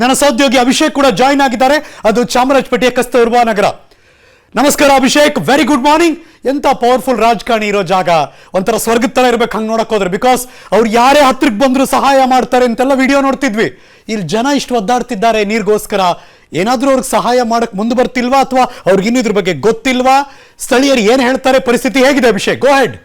ನನ್ನ ಸಹೋದ್ಯೋಗಿ ಅಭಿಷೇಕ್ ಕೂಡ ಜಾಯಿನ್ ಆಗಿದ್ದಾರೆ. ಅದು ಚಾಮರಾಜಪೇಟೆಯ ಕಸ್ತೂರ್ಬಾ ನಗರ. ನಮಸ್ಕಾರ ಅಭಿಷೇಕ್, ವೆರಿ ಗುಡ್ ಮಾರ್ನಿಂಗ್. ಎಂತ ಪವರ್ಫುಲ್ ರಾಜಕಾರಣಿ ಇರೋ ಜಾಗ, ಒಂಥರ ಸ್ವರ್ಗದ ತರ ಇರ್ಬೇಕು ಹಂಗೆ ನೋಡಕ್ ಹೋದ್ರೆ. ಬಿಕಾಸ್ ಅವ್ರು ಯಾರೇ ಹತ್ರಕ್ಕೆ ಬಂದ್ರು ಸಹಾಯ ಮಾಡ್ತಾರೆ ಅಂತೆಲ್ಲ ವಿಡಿಯೋ ನೋಡ್ತಿದ್ವಿ. ಇಲ್ಲಿ ಜನ ಇಷ್ಟು ಒದ್ದಾಡ್ತಿದ್ದಾರೆ ನೀರಿಗೋಸ್ಕರ. ಏನಾದ್ರೂ ಅವ್ರಿಗೆ ಸಹಾಯ ಮಾಡಕ್ ಮುಂದೆ ಬರ್ತಿಲ್ವಾ, ಅಥವಾ ಅವ್ರಿಗೆ ಇನ್ನೂ ಇದ್ರ ಬಗ್ಗೆ ಗೊತ್ತಿಲ್ವಾ? ಸ್ಥಳೀಯರು ಏನ್ ಹೇಳ್ತಾರೆ, ಪರಿಸ್ಥಿತಿ ಹೇಗಿದೆ Abhishek? Go head.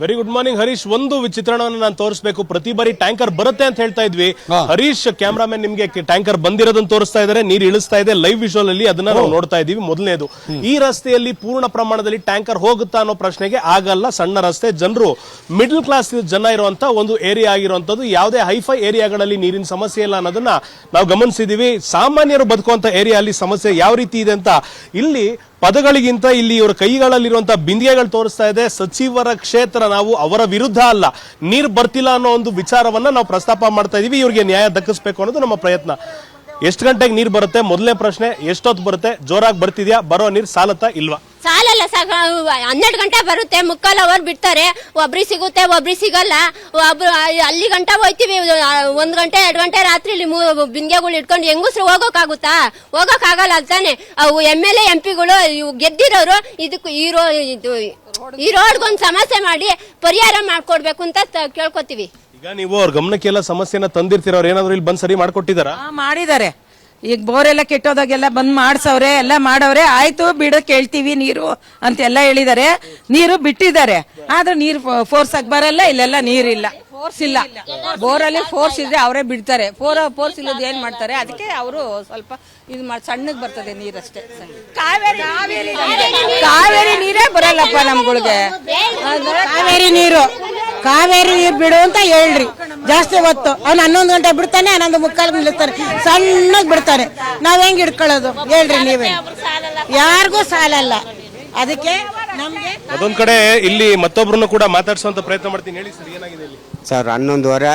Very good morning Harish. ಒಂದು ಚಿತ್ರಣವನ್ನು ನಾನು ತೋರಿಸಬೇಕು. ಪ್ರತಿ ಬಾರಿ ಟ್ಯಾಂಕರ್ ಬರುತ್ತೆ ಅಂತ ಹೇಳ್ತಾ ಇದ್ವಿ ಹರೀಶ್. ಕ್ಯಾಮ್ರಾಮನ್ ನಿಮ್ಗೆ ಟ್ಯಾಂಕರ್ ಬಂದಿರೋದನ್ನ ತೋರಿಸ್ತಾ ಇದ್ದಾರೆ, ನೀರು ಇಳಿಸ್ತಾ ಇದೆ. ಲೈವ್ ವಿಜುವಲ್ ಅಲ್ಲಿ ಅದನ್ನ ನಾವು ನೋಡ್ತಾ ಇದೀವಿ. ಮೊದಲನೇದು, ಈ ರಸ್ತೆಯಲ್ಲಿ ಪೂರ್ಣ ಪ್ರಮಾಣದಲ್ಲಿ ಟ್ಯಾಂಕರ್ ಹೋಗುತ್ತಾ ಅನ್ನೋ ಪ್ರಶ್ನೆಗೆ ಆಗಲ್ಲ. ಸಣ್ಣ ರಸ್ತೆ, ಜನರು ಮಿಡಲ್ ಕ್ಲಾಸ್ ಜನ ಇರುವಂತ ಒಂದು ಏರಿಯಾ ಆಗಿರುವಂತದ್ದು. ಯಾವುದೇ ಹೈಫೈ ಏರಿಯಾಗಳಲ್ಲಿ ನೀರಿನ ಸಮಸ್ಯೆ ಇಲ್ಲ ಅನ್ನೋದನ್ನ ನಾವು ಗಮನಿಸಿದೀವಿ. ಸಾಮಾನ್ಯರು ಬದುಕುವಂತ ಏರಿಯಾ ಅಲ್ಲಿ ಸಮಸ್ಯೆ ಯಾವ ರೀತಿ ಇದೆ ಅಂತ ಇಲ್ಲಿ ಪದಗಳಿಗಿಂತ ಇಲ್ಲಿ ಇವರ ಕೈಗಳಲ್ಲಿರುವಂತಹ ಬಿಂದಿಗೆಗಳು ತೋರಿಸ್ತಾ ಇದೆ. ಸಚಿವರ ಕ್ಷೇತ್ರ, ನಾವು ಅವರ ವಿರುದ್ಧ ಅಲ್ಲ, ನೀರು ಬರ್ತಿಲ್ಲ ಅನ್ನೋ ಒಂದು ವಿಚಾರವನ್ನ ನಾವು ಪ್ರಸ್ತಾಪ ಮಾಡ್ತಾ ಇದೀವಿ. ಇವ್ರಿಗೆ ನ್ಯಾಯ ದಕ್ಕಿಸಬೇಕು ಅನ್ನೋದು ನಮ್ಮ ಪ್ರಯತ್ನ. ಎಷ್ಟು ಗಂಟೆಗೆ ನೀರು ಬರುತ್ತೆ ಮೊದಲನೇ ಪ್ರಶ್ನೆ. ಎಷ್ಟೊತ್ತು ಬರುತ್ತೆ? ಜೋರಾಗಿ ಬರ್ತಿದ್ಯಾ? ಬರೋ ನೀರು ಸಾಲತ್ತಾ ಇಲ್ವಾ? ಸಾಲಲ್ಲ, 12 ಗಂಟೆ ಬರುತ್ತೆ, ಮುಕ್ಕಾಲ್ ಅವರ್ ಬಿಡ್ತಾರೆ. ಒಬ್ರಿಗೆ ಸಿಗುತ್ತೆ, ಒಬ್ರಿಗೆ ಸಿಗಲ್ಲ. ಅಲ್ಲಿ ಗಂಟೆ ಹೋಯ್ತಿವಿ, 1 ಗಂಟೆ 2 ಗಂಟೆ ರಾತ್ರಿ ಇಲ್ಲಿ ಬಿಂದಿಗೆಗಳು ಇಟ್ಕೊಂಡು ಹೆಂಗಸ್ರು ಹೋಗೋಕ್ಕಾಗುತ್ತಾ? ಹೋಗೋಕ್ಕಾಗಲ್ಲ ಅಂತಾನೆ. ಅವು MLA MP ಗಳು ಗೆದ್ದಿರೋರು ಇದಕ್ಕೆ ಈ ರೋಡ್ಗೊಂದು ಸಮಸ್ಯೆ ಮಾಡಿ ಪರಿಹಾರ ಮಾಡ್ಕೊಡ್ಬೇಕು ಅಂತ ಕೇಳ್ಕೊತೀವಿ. ಈಗ ನೀವು ಅವ್ರ ಗಮನಕ್ಕೆಲ್ಲ ಸಮಸ್ಯೆನ ತಂದಿರ್ತೀರ, ಅವ್ರು ಏನಾದ್ರು ಇಲ್ಲಿ ಬಂದ್ ಸರಿ ಮಾಡ್ಕೊಟ್ಟಿದಾರ? ಮಾಡಿದ್ದಾರೆ. ಈಗ ಬೋರೆಲ್ಲ ಕೆಟ್ಟೋದಾಗೆಲ್ಲ ಬಂದ್ ಮಾಡ್ಸವ್ರೆ, ಎಲ್ಲ ಮಾಡವ್ರೆ. ಆಯ್ತು ಬಿಡ ಕೇಳ್ತೀವಿ ನೀರು ಅಂತೆಲ್ಲ ಹೇಳಿದಾರೆ. ನೀರು ಬಿಟ್ಟಿದ್ದಾರೆ, ಆದ್ರೆ ನೀರು ಫೋರ್ಸ್ ಆಗಿ ಬರಲ್ಲ. ಇಲ್ಲೆಲ್ಲ ನೀರಿಲ್ಲ, ಫೋರ್ಸ್ ಇಲ್ಲ. ಬೋರಲ್ಲಿ ಫೋರ್ಸ್ ಇದ್ರೆ ಅವರೇ ಬಿಡ್ತಾರೆ. ಫೋರ್ಸ್ ಇಲ್ಲದ ಏನ್ ಮಾಡ್ತಾರೆ? ಅದಕ್ಕೆ ಅವರು ಸ್ವಲ್ಪ ಇದು ಮಾಡಿ ಸಣ್ಣಗ್ ಬರ್ತದೆ ನೀರಷ್ಟೇ. ಕಾವೇರಿ ನೀರೇ ಬರಲ್ಲಪ್ಪ ನಮ್ಗಳಿಗೆ. ಕಾವೇರಿ ನೀರು ಬಿಡು ಅಂತ ಹೇಳ್ರಿ. ಜಾಸ್ತಿ ಹೊತ್ತು ಅವ್ನು 11 ಗಂಟೆ ಬಿಡ್ತಾನೆ, 11:45 ನಿಲ್ಲಿಸ್ತಾರೆ. ಸಣ್ಣಗ್ ಬಿಡ್ತಾರೆ. ನಾವ್ ಹೆಂಗ್ ಹಿಡ್ಕೊಳ್ಳೋದು ಹೇಳ್ರಿ ನೀವೇ? ಯಾರಿಗೂ ಸಾಲಲ್ಲ. ಅದಕ್ಕೆ ನಮ್ಗೆ ಅದೊಂದ್ ಕಡೆ ಇಲ್ಲಿ ಮತ್ತೊಬ್ರನ್ನು ಕೂಡ ಮಾತಾಡ್ಸುವಂತ ಪ್ರಯತ್ನ ಮಾಡ್ತೀನಿ. ಹೇಳಿ ಸರ್, ಏನಾಗಿದೆ ಇಲ್ಲಿ? ಸರ್, 11:30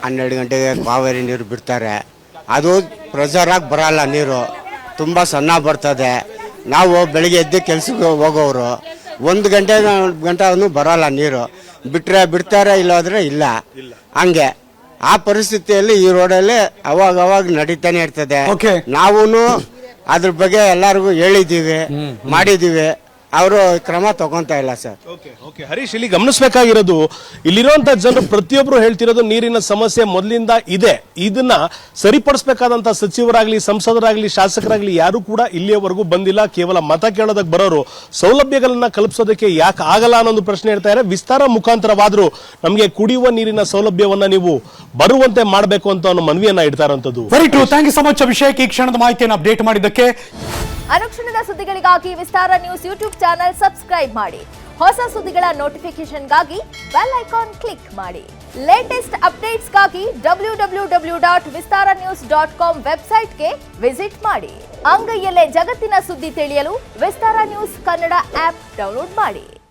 12 ಗಂಟೆಗೆ ಕಾವೇರಿ ನೀರು ಬಿಡ್ತಾರೆ. ಅದು ಪ್ರೆಷರ್ ಆಗಿ ಬರಲ್ಲ, ನೀರು ತುಂಬ ಸಣ್ಣ ಬರ್ತದೆ. ನಾವು ಬೆಳಿಗ್ಗೆ ಎದ್ದು ಕೆಲ್ಸಕ್ಕೆ ಹೋಗೋರು 1 ಗಂಟೆ ಬರಲ್ಲ ನೀರು. ಬಿಟ್ಟರೆ ಬಿಡ್ತಾರೆ, ಇಲ್ಲಾದ್ರೆ ಇಲ್ಲ. ಹಂಗೆ ಆ ಪರಿಸ್ಥಿತಿಯಲ್ಲಿ ಈ ರೋಡಲ್ಲಿ ಅವಾಗ ನಡೀತಾನೆ ಇರ್ತದೆ. ನಾವು ಅದ್ರ ಬಗ್ಗೆ ಎಲ್ಲರಿಗೂ ಹೇಳಿದ್ದೀವಿ, ಮಾಡಿದ್ದೀವಿ. ಅವರು ಕ್ರಮ ತಗೊಂತ ಇಲ್ಲ ಸರ್. ಹರೀಶ್, ಇಲ್ಲಿ ಗಮನಿಸಬೇಕಾಗಿರೋದು, ಇಲ್ಲಿರುವಂತ ಜನರು ಪ್ರತಿಯೊಬ್ರು ಹೇಳ್ತಿರೋದು ನೀರಿನ ಸಮಸ್ಯೆ ಮೊದಲಿಂದ ಇದೆ. ಇದನ್ನ ಸರಿಪಡಿಸಬೇಕಾದಂತ ಸಚಿವರಾಗ್ಲಿ, ಸಂಸದರಾಗ್ಲಿ, ಶಾಸಕರಾಗ್ಲಿ ಯಾರು ಕೂಡ ಇಲ್ಲಿಯವರೆಗೂ ಬಂದಿಲ್ಲ. ಕೇವಲ ಮತ ಕೇಳೋದಕ್ಕೆ ಬರೋರು ಸೌಲಭ್ಯಗಳನ್ನ ಕಲ್ಪಿಸೋದಕ್ಕೆ ಯಾಕೆ ಆಗಲ್ಲ ಅನ್ನೊಂದು ಪ್ರಶ್ನೆ ಹೇಳ್ತಾರೆ. ವಿಸ್ತಾರ ಮುಖಾಂತರವಾದ್ರೂ ನಮಗೆ ಕುಡಿಯುವ ನೀರಿನ ಸೌಲಭ್ಯವನ್ನ ನೀವು ಬರುವಂತೆ ಮಾಡಬೇಕು ಅಂತ ಅನ್ನೋ ಮನವಿಯನ್ನ ಇಡ್ತಾರಂತದ್ದು. Very true. Thank you so much Abhishek, ಈ ಕ್ಷಣದ ಮಾಹಿತಿಯನ್ನು ಅಪ್ಡೇಟ್ ಮಾಡಿದ್ದಕ್ಕೆ. ಅನುಕ್ಷಣದ ಸುದ್ದಿಗಳಿಗಾಗಿ Vistara news YouTube channel subscribe ಮಾಡಿ. ಹೊಸ ಸುದ್ದಿಗಳ ನೋಟಿಫಿಕೇಶನ್ಗಾಗಿ ಬೆಲ್ ಐಕಾನ್ ಕ್ಲಿಕ್ ಮಾಡಿ. ಲೇಟೆಸ್ಟ್ ಅಪ್ಡೇಟ್ಸ್ಗಾಗಿ www.vistaranews.com ವೆಬ್ಸೈಟ್ಗೆ ವಿಸಿಟ್ ಮಾಡಿ. ಅಂಗೈಯಲ್ಲೇ ಜಗತ್ತಿನ ಸುದ್ದಿ ತಿಳಿಯಲು Vistara news Kannada app download ಮಾಡಿ.